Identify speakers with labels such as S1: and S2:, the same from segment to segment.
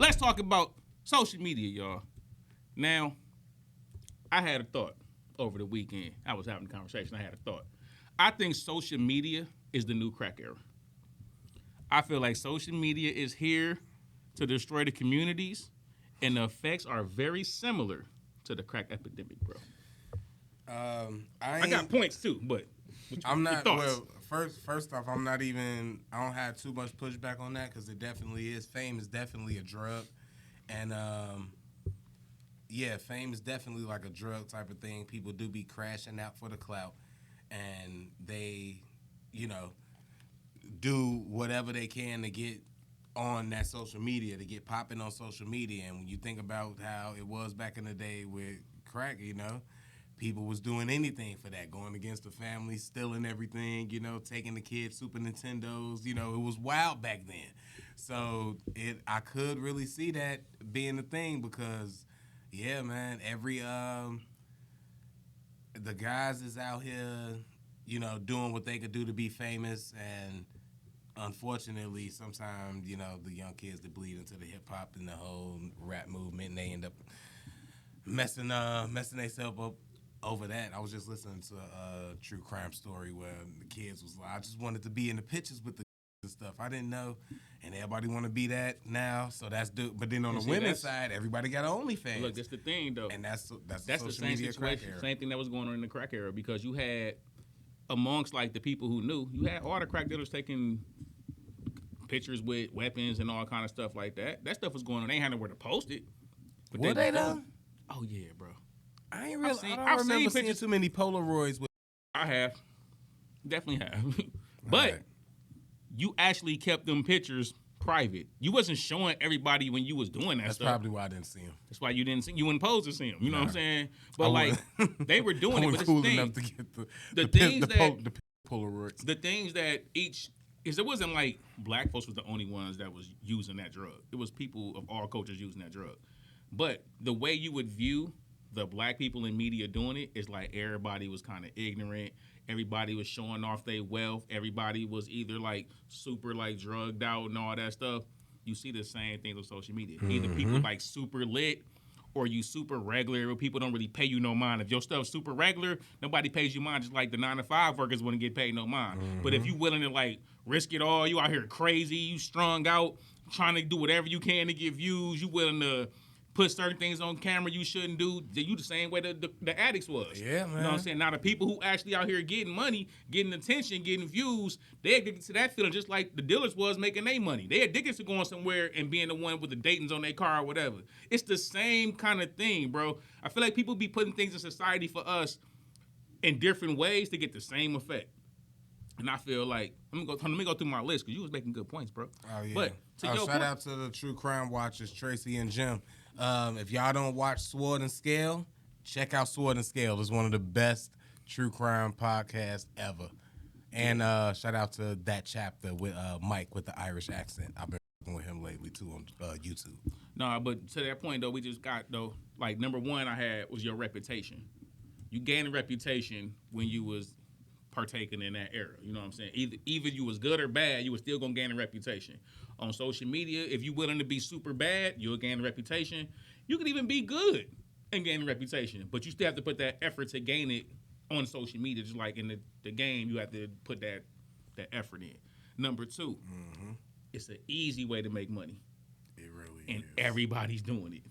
S1: let's talk about social media, y'all. Now, I had a thought over the weekend. I was having a conversation. I had a thought. I think social media is the new crack era. I feel like social media is here to destroy the communities, and the effects are very similar to the crack epidemic, bro. I got points too, but
S2: I'm not. Well, first off, I'm not even. I don't have too much pushback on that because it definitely is. Fame is definitely a drug, and yeah, fame is definitely like a drug type of thing. People do be crashing out for the clout, and they, you know, do whatever they can to get on that social media, to get popping on social media. And when you think about how it was back in the day with crack, you know, people was doing anything for that, going against the family, stealing everything, you know, taking the kids Super Nintendos. You know, it was wild back then. So I could really see that being a thing because, yeah, man, the guys is out here, you know, doing what they could do to be famous, and unfortunately, sometimes, you know, the young kids that bleed into the hip hop and the whole rap movement, and they end up messing themselves up over that. I was just listening to a true crime story where the kids was like, I just wanted to be in the pictures with the and stuff. I didn't know, and everybody want to be that now. So that's but then on the women's side, everybody got OnlyFans.
S1: Look, that's the thing though,
S2: and that's
S1: the same situation, same thing that was going on in the crack era, because you had amongst like the people who knew, you had all the crack dealers taking pictures with weapons and all kind of stuff like that. That stuff was going on. They ain't had nowhere to post it.
S2: But were they though?
S1: Oh yeah, bro.
S2: I ain't really. I don't remember seeing too many Polaroids with.
S1: I have, definitely have, but you actually kept them pictures private. You wasn't showing everybody when you was doing that.
S2: That's
S1: stuff.
S2: Probably why I didn't see them.
S1: That's why you didn't see. You weren't supposed to see them. You know what I'm saying? But like they were doing it. But
S2: cool enough to get the Polaroids.
S1: The things that is it wasn't like black folks was the only ones that was using that drug. It was people of all cultures using that drug. But the way you would view the black people in media doing it is like everybody was kind of ignorant. Everybody was showing off their wealth. Everybody was either like super like drugged out and all that stuff. You see the same things on social media. Either people like super lit or you super regular where people don't really pay you no mind. If your stuff's super regular, nobody pays you mind, just like the 9-to-5 workers wouldn't get paid no mind. But if you willing to like risk it all, you out here crazy, you strung out, trying to do whatever you can to get views, you willing to put certain things on camera you shouldn't do. You the same way the addicts was.
S2: Yeah, man.
S1: You know what I'm saying? Now the people who actually out here getting money, getting attention, getting views, they addicted to that feeling just like the dealers was making their money. They addicted to going somewhere and being the one with the Daytons on their car or whatever. It's the same kind of thing, bro. I feel like people be putting things in society for us in different ways to get the same effect. And I feel like, let me go through my list because you was making good points, bro.
S2: Oh, yeah.
S1: But
S2: shout out to the True Crime Watchers, Tracy and Jim. If y'all don't watch Sword and Scale, check out Sword and Scale. It's one of the best true crime podcasts ever. And shout out to that chapter with Mike with the Irish accent. I've been working with him lately too on YouTube.
S1: No, but to that point though, we just got though, like number one I had was your reputation. You gained a reputation when you was partaking in that era. You know what I'm saying? Either you was good or bad, you was still gonna gain a reputation. On social media, if you're willing to be super bad, you'll gain a reputation. You could even be good and gain a reputation, but you still have to put that effort to gain it on social media. Just like in the game, you have to put that effort in. Number two, it's an easy way to make money.
S2: It really
S1: and
S2: is.
S1: Everybody's doing it.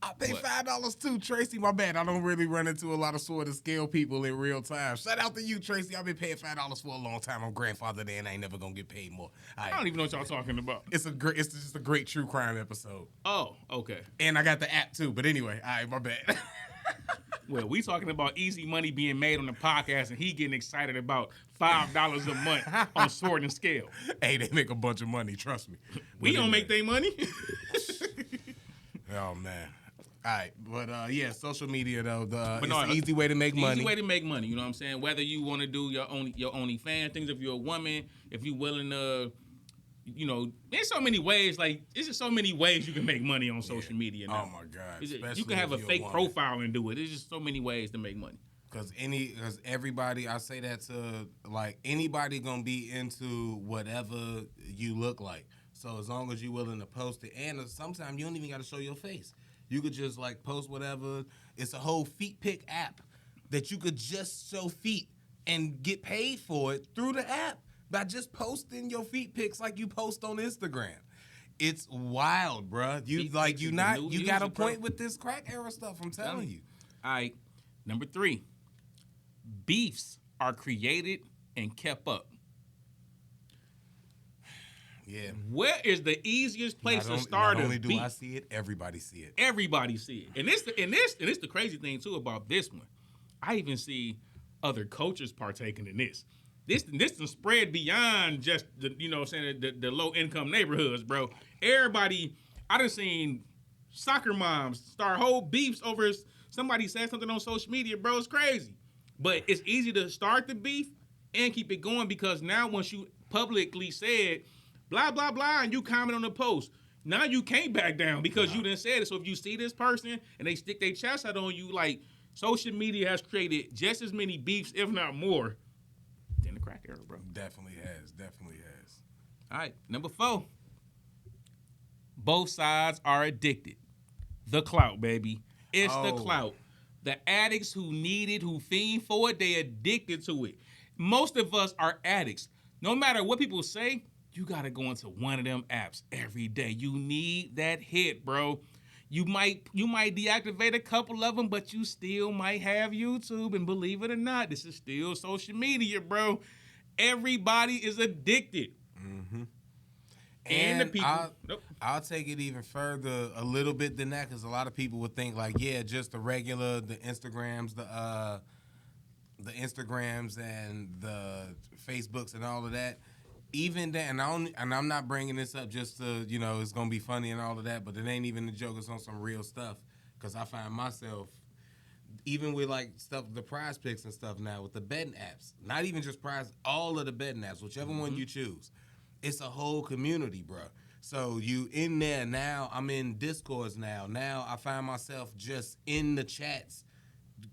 S2: I pay $5 too, Tracy. My bad. I don't really run into a lot of Sword and Scale people in real time. Shout out to you, Tracy. I've been paying $5 for a long time. I'm grandfather there, and I ain't never gonna get paid more.
S1: I don't even know what y'all talking about.
S2: It's just a great true crime episode.
S1: Oh, okay.
S2: And I got the app too. But anyway, all right, my bad.
S1: Well, we talking about easy money being made on the podcast, and he getting excited about $5 a month on Sword and Scale.
S2: Hey, they make a bunch of money. Trust me.
S1: We don't make their money.
S2: Oh man. All right, but yeah, social media though, it's
S1: no,
S2: an easy way to make money.
S1: Easy way to make money, you know what I'm saying? Whether you want to do your OnlyFans things, if you're a woman, if you're willing to, you know, there's so many ways. Like, there's just so many ways you can make money on social media now.
S2: Oh my God!
S1: You can have a fake profile and do it. There's just so many ways to make money.
S2: Because everybody, I say that to like anybody gonna be into whatever you look like. So as long as you're willing to post it, and sometimes you don't even got to show your face. You could just like post whatever. It's a whole feet pick app that you could just show feet and get paid for it through the app by just posting your feet pics like you post on Instagram. It's wild, bruh. You got a point with this crack era stuff. I'm telling you.
S1: All right, number 3, beefs are created and kept up.
S2: Yeah.
S1: Where is the easiest place to start a beef?
S2: Not only do I see it, everybody see it.
S1: Everybody see it, and it's the crazy thing too about this one. I even see other coaches partaking in this. This done spread beyond just the low income neighborhoods, bro. Everybody, I done seen soccer moms start whole beefs over somebody said something on social media, bro. It's crazy, but it's easy to start the beef and keep it going because now once you publicly said blah blah blah and you comment on the post, now you can't back down because you done said it. So if you see this person and they stick their chest out on you, like social media has created just as many beefs, if not more, than the crack era, bro.
S2: Definitely has.
S1: All right, number 4. Both sides are addicted. The clout, baby. It's the clout. The addicts who need it, who fiend for it, they addicted to it. Most of us are addicts. No matter what people say, you got to go into one of them apps every day. You need that hit, bro. You might deactivate a couple of them, but you still might have YouTube. And believe it or not, this is still social media, bro. Everybody is addicted.
S2: Mm-hmm.
S1: And the people.
S2: I'll take it even further a little bit than that because a lot of people would think like, yeah, just the Instagrams, the Instagrams and the Facebooks and all of that. Even that, and I'm not bringing this up just to, it's going to be funny and all of that, but it ain't even a joke. It's on some real stuff because I find myself, even with like stuff, the prize picks and stuff now with the betting apps, not even just prize, all of the betting apps, whichever one you choose, it's a whole community, bro. So you in there now, I'm in Discords now. Now I find myself just in the chats,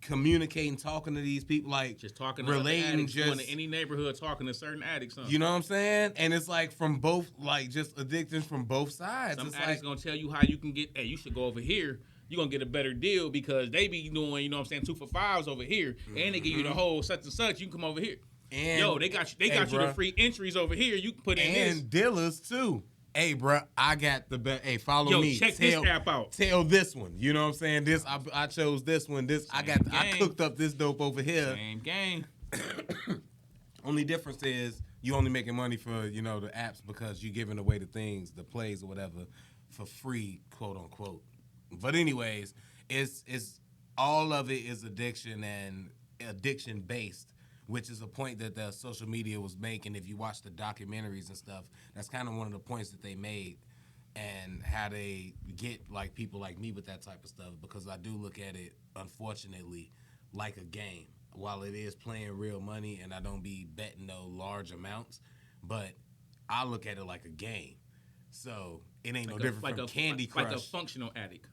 S2: communicating, talking to these people, like
S1: just talking to
S2: relating,
S1: addicts,
S2: just
S1: going to any neighborhood, talking to certain addicts.
S2: You know what I'm saying? And it's like from both, like just addictions from both sides.
S1: Some
S2: it's
S1: addicts gonna tell you how you can get. Hey, you should go over here. You're gonna get a better deal because they be doing, 2 for $5s over here, and they give you the whole such and such. You can come over here. And they got you. They got you the free entries over here. You can put in this.
S2: And dealers too. Hey, bro, I got the best. Hey, follow me.
S1: Check this app out.
S2: Tell this one. You know what I'm saying? This I chose this one. I cooked up this dope over here.
S1: Same game.
S2: Only difference is you only making money for the apps because you giving away the things, the plays or whatever, for free, quote unquote. But anyways, it's all of it is addiction and addiction based, which is a point that the social media was making. If you watch the documentaries and stuff, that's kind of one of the points that they made and how they get like people like me with that type of stuff, because I do look at it, unfortunately, like a game. While it is playing real money and I don't be betting no large amounts, but I look at it like a game. So it ain't no different from Candy Crush.
S1: Like a functional addict.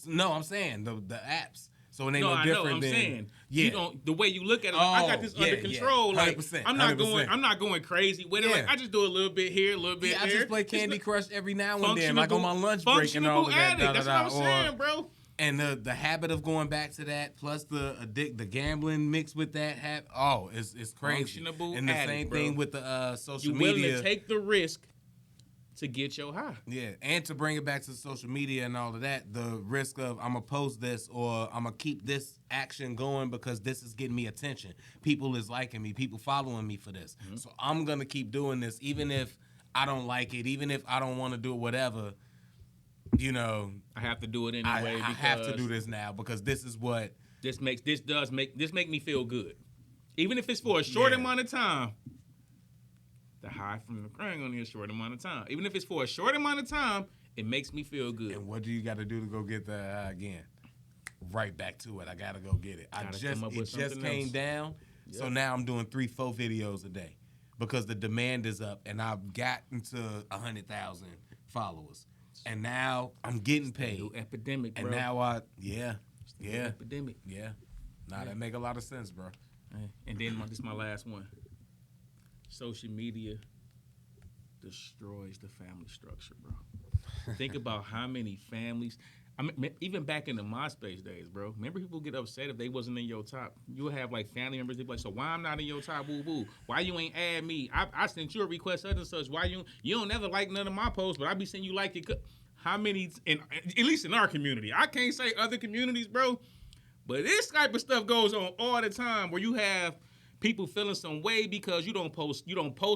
S2: No, I'm saying the apps. So it ain't
S1: no
S2: different
S1: I'm
S2: than
S1: saying,
S2: yeah.
S1: The way you look at it, I got this under control.
S2: 100%,
S1: like I'm not going crazy with it.
S2: Yeah.
S1: Like I just do a little bit here, a little bit there.
S2: I just play Candy Crush every now and then, like on my lunch break and all of that.
S1: That's what I'm saying, bro.
S2: And the habit of going back to that, plus the gambling mixed with that it's crazy. And the same thing with the social media.
S1: You're willing to take the risk to get your high.
S2: Yeah, and to bring it back to social media and all of that, the risk of I'm going to post this or I'm going to keep this action going because this is getting me attention. People is liking me. People following me for this. Mm-hmm. So I'm going to keep doing this even if I don't like it, even if I don't want to do it, whatever.
S1: I have to do it anyway.
S2: I have to do this now because this is what
S1: this make me feel good, even if it's for a short amount of time. The high from the crying only a short amount of time. Even if it's for a short amount of time, it makes me feel good.
S2: And what do you got to do to go get the high again? Right back to it. I got to go get it. It just came down, so now I'm doing 3-4 videos a day because the demand is up, and I've gotten to 100,000 followers. And now I'm getting paid.
S1: New epidemic, bro.
S2: And now
S1: epidemic.
S2: Yeah. That make a lot of sense, bro.
S1: And then this is my last one. Social media destroys the family structure, bro. Think about how many families. I mean, even back in the MySpace days, bro. Remember, people get upset if they wasn't in your top. You would have like family members. They be like, "So why I'm not in your top? Woo woo. Why you ain't add me? I sent you a request such and such. Why you don't never like none of my posts, but I be seeing you like it." How many? At least in our community, I can't say other communities, bro. But this type of stuff goes on all the time, where you have people feeling some way because you don't post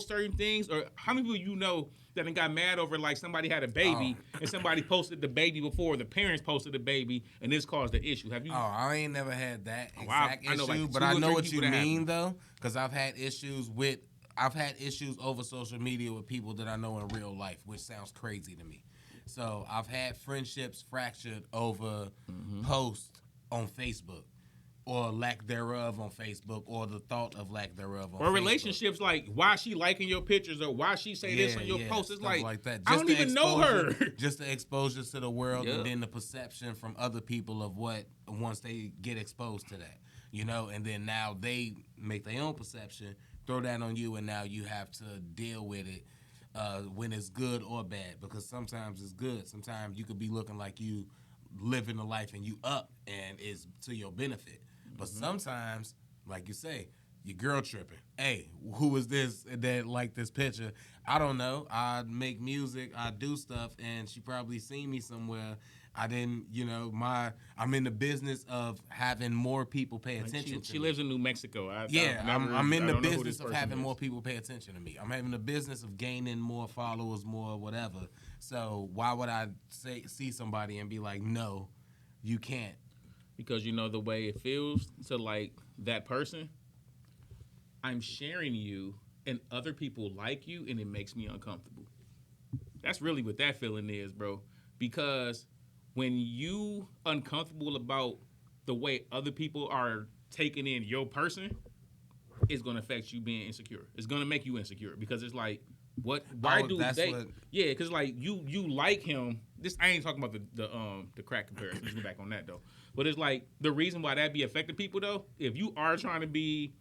S1: certain things, or how many people you know that got mad over like somebody had a baby and somebody posted the baby before the parents posted the baby and this caused the issue. Have you?
S2: Oh, I ain't never had that exact issue,
S1: I know, like,
S2: but I know what you mean though, because I've had issues over social media with people that I know in real life, which sounds crazy to me. So I've had friendships fractured over posts on Facebook. Or lack thereof on Facebook, or the thought of lack thereof on Facebook.
S1: Or relationships, like why she liking your pictures, or why she say this on your post. It's like that. I don't even know her.
S2: Just the exposure to the world, and then the perception from other people of what once they get exposed to that, and then now they make their own perception, throw that on you, and now you have to deal with it when it's good or bad. Because sometimes it's good. Sometimes you could be looking like you living the life and you up, and it's to your benefit. But sometimes, like you say, your girl tripping. Hey, who is this that like this picture? I don't know. I make music, I do stuff, and she probably seen me somewhere. I didn't, I'm in the business of having more people pay attention to me.
S1: She lives in New Mexico.
S2: I'm in the business of having more people pay attention to me. I'm having the business of gaining more followers, more whatever. So why would I see somebody and be like, no, you can't?
S1: Because the way it feels to like that person, I'm sharing you and other people like you, and it makes me uncomfortable. That's really what that feeling is, bro. Because when you uncomfortable about the way other people are taking in your person, it's going to affect you being insecure. It's going to make you insecure because it's like, what? Why do they? Yeah, because like you like him. I ain't talking about the crack comparison. Let's go back on that though. But it's like the reason why that be affecting people though. If you are trying to be,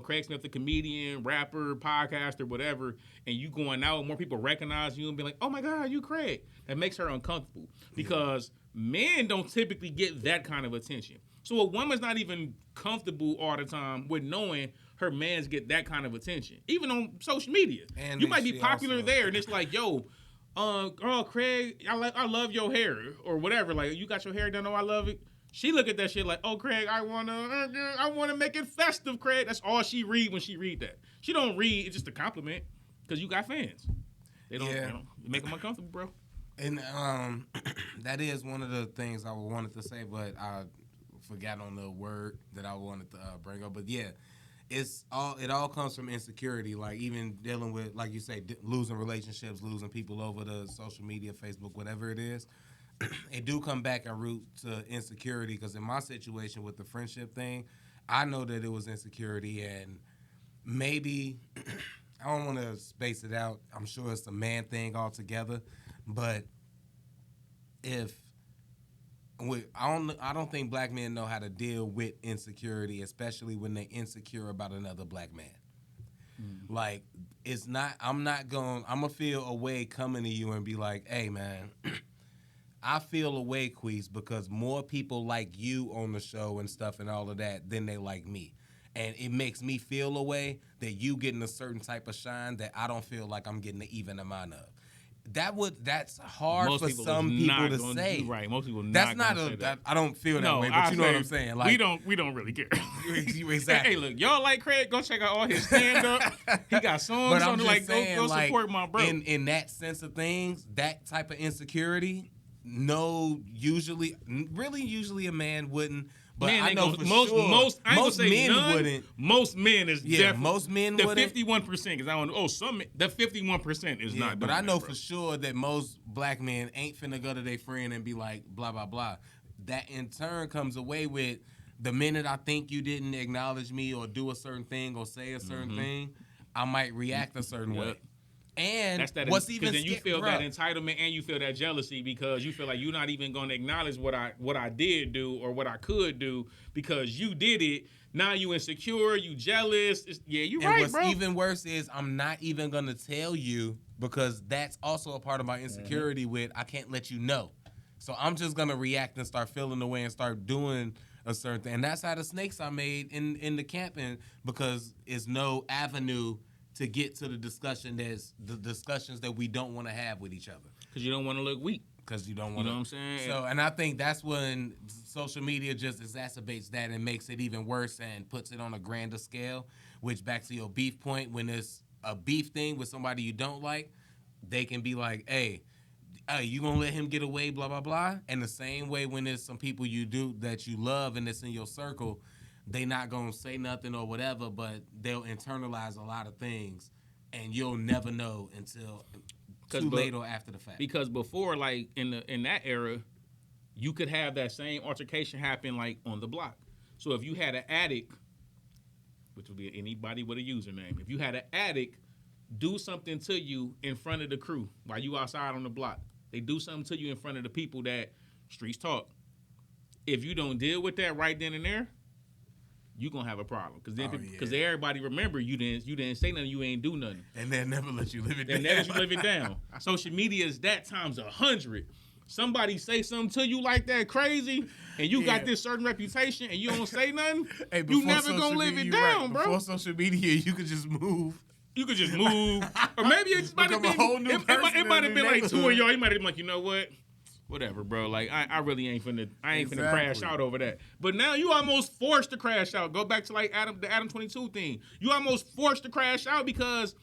S1: Craig Smith, the comedian, rapper, podcaster, whatever, and you going out, more people recognize you and be like, "Oh my God, you Craig." That makes her uncomfortable because men don't typically get that kind of attention. So a woman's not even comfortable all the time with knowing her mans get that kind of attention, even on social media. And you might be popular there, and it's like, yo, girl, Craig, I love your hair or whatever. Like, you got your hair done? Oh, I love it. She look at that shit like, oh, Craig, I wanna make it festive, Craig. That's all she read when she read that. She don't read. It's just a compliment because you got fans. They don't. Yeah. Make them uncomfortable, bro.
S2: And that is one of the things I wanted to say, but I forgot on the word that I wanted to bring up. But yeah, it all comes from insecurity. Like even dealing with, like you say, losing relationships, losing people over the social media, Facebook, whatever it is. It do come back and root to insecurity because in my situation with the friendship thing, I know that it was insecurity and maybe I don't want to space it out. I'm sure it's a man thing altogether, but I don't think black men know how to deal with insecurity, especially when they're insecure about another black man. Like I'm gonna feel a way coming to you and be like, hey man, I feel a way, Queez, because more people like you on the show and stuff and all of that than they like me. And it makes me feel a way that you getting a certain type of shine that I don't feel like I'm getting an even amount of. That's hard for some people to say.
S1: Right, most people
S2: that's not say that. I don't feel that way, but you know what I'm saying. Like
S1: we don't really care.
S2: Exactly.
S1: Hey, look, y'all like Craig? Go check out all his stand up. He got songs on it. Like go support my bro.
S2: In that sense of things, that type of insecurity. Usually a man wouldn't. But
S1: man,
S2: I know for
S1: most,
S2: sure
S1: most men
S2: wouldn't.
S1: Most men is definitely.
S2: Most men
S1: the
S2: wouldn't.
S1: 51% because I don't. Oh, the 51% is not.
S2: But I know for sure that most black men ain't finna go to their friend and be like blah blah blah. That in turn comes away with the minute I think you didn't acknowledge me or do a certain thing or say a certain thing, I might react a certain way. And what's even
S1: then you feel that entitlement and you feel that jealousy because you feel like you're not even going to acknowledge what I did do or what I could do because you did it. Now you insecure, you jealous. You're right, bro.
S2: What's even worse is I'm not even going to tell you because that's also a part of my insecurity with I can't let you know. So I'm just gonna react and start feeling the way and start doing a certain thing. And that's how the snakes I made in the camping, because it's no avenue to get to the discussion that's the discussions that we don't want to have with each other.
S1: Because you don't want to look weak.
S2: Because you don't want
S1: to. You know what I'm saying?
S2: So, and I think that's when social media just exacerbates that and makes it even worse and puts it on a grander scale, which back to your beef point, when it's a beef thing with somebody you don't like, they can be like, hey, you gonna let him get away, blah, blah, blah. And the same way when there's some people you do that you love and it's in your circle, they not gonna say nothing or whatever, but they'll internalize a lot of things and you'll never know until too late or after the fact.
S1: Because before, like in that era, you could have that same altercation happen like on the block. So if you had an addict, which would be anybody with a username, if you had an addict do something to you in front of the crew while you outside on the block, they do something to you in front of the people that streets talk. If you don't deal with that right then and there, you gonna have a problem because everybody remember you didn't say nothing, you ain't do nothing,
S2: and they'll never let you live it down.
S1: And never let you live it down. Social media is that times 100. Somebody say something to you like that crazy, and you got this certain reputation, and you don't say nothing. Hey, you never gonna live it down, bro.
S2: Before social media, you could just move.
S1: You could just move, or maybe it might have been a whole new person. It might have been like two of y'all. You might have been like, you know what? Whatever, bro. Like I really ain't finna crash out over that. But now you almost forced to crash out. Go back to like the Adam 22 thing. You almost forced to crash out because,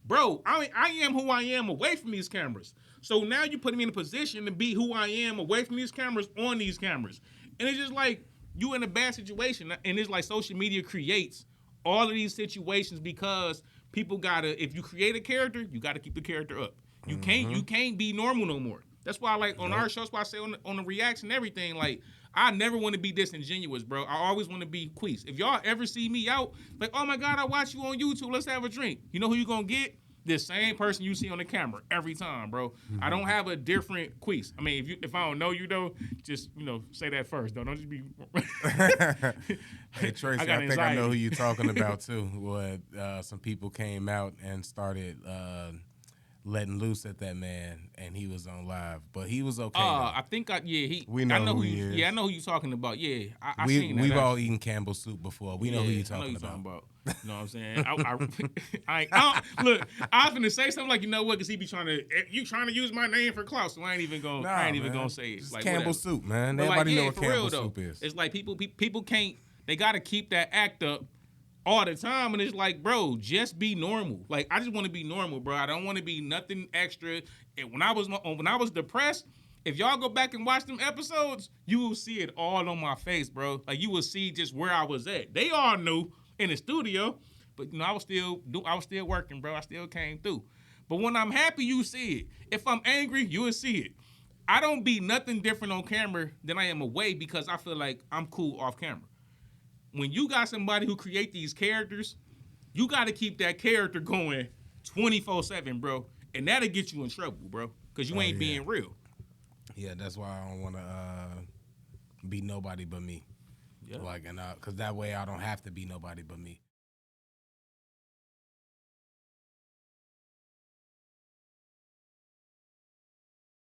S1: bro, I am who I am away from these cameras. So now you putting me in a position to be who I am away from these cameras on these cameras. And it's just like you in a bad situation. And it's like social media creates all of these situations because people gotta, if you create a character, you gotta keep the character up. You can't be normal no more. That's why, like, on our show, that's why I say on the reaction and everything, like, I never want to be disingenuous, bro. I always want to be Queese. If y'all ever see me out, like, oh, my God, I watch you on YouTube. Let's have a drink. You know who you going to get? This same person you see on the camera every time, bro. I don't have a different Queese. I mean, if I don't know you, though, just, say that first, though. Don't just be...
S2: Hey, Tracy, I think I know who you're talking about, too. Some people came out and started... letting loose at that man, and he was on live, but he was okay.
S1: I think we know who he is. Yeah, I know who you're talking about. Yeah, I seen that.
S2: We've all eaten Campbell's soup before. We know who you're talking about.
S1: You know what I'm saying? Look, I was finna say something like, you know what? Because he be trying to use my name for clout, so I ain't even gonna say it.
S2: Just like Campbell's soup, man. Everybody know what Campbell's soup is.
S1: It's like people can't. They got to keep that act up all the time, and it's like, bro, just be normal. Like, I just want to be normal, bro. I don't want to be nothing extra. And when I was depressed, if y'all go back and watch them episodes, you will see it all on my face, bro. Like, you will see just where I was at. They all knew in the studio, but I was still working, bro. I still came through. But when I'm happy, you see it. If I'm angry, you will see it. I don't be nothing different on camera than I am away because I feel like I'm cool off camera. When you got somebody who create these characters, you got to keep that character going 24/7, bro. And that'll get you in trouble, bro, because you ain't being real.
S2: Yeah, that's why I don't want to be nobody but me.
S1: Yeah.
S2: Because that way I don't have to be nobody but me.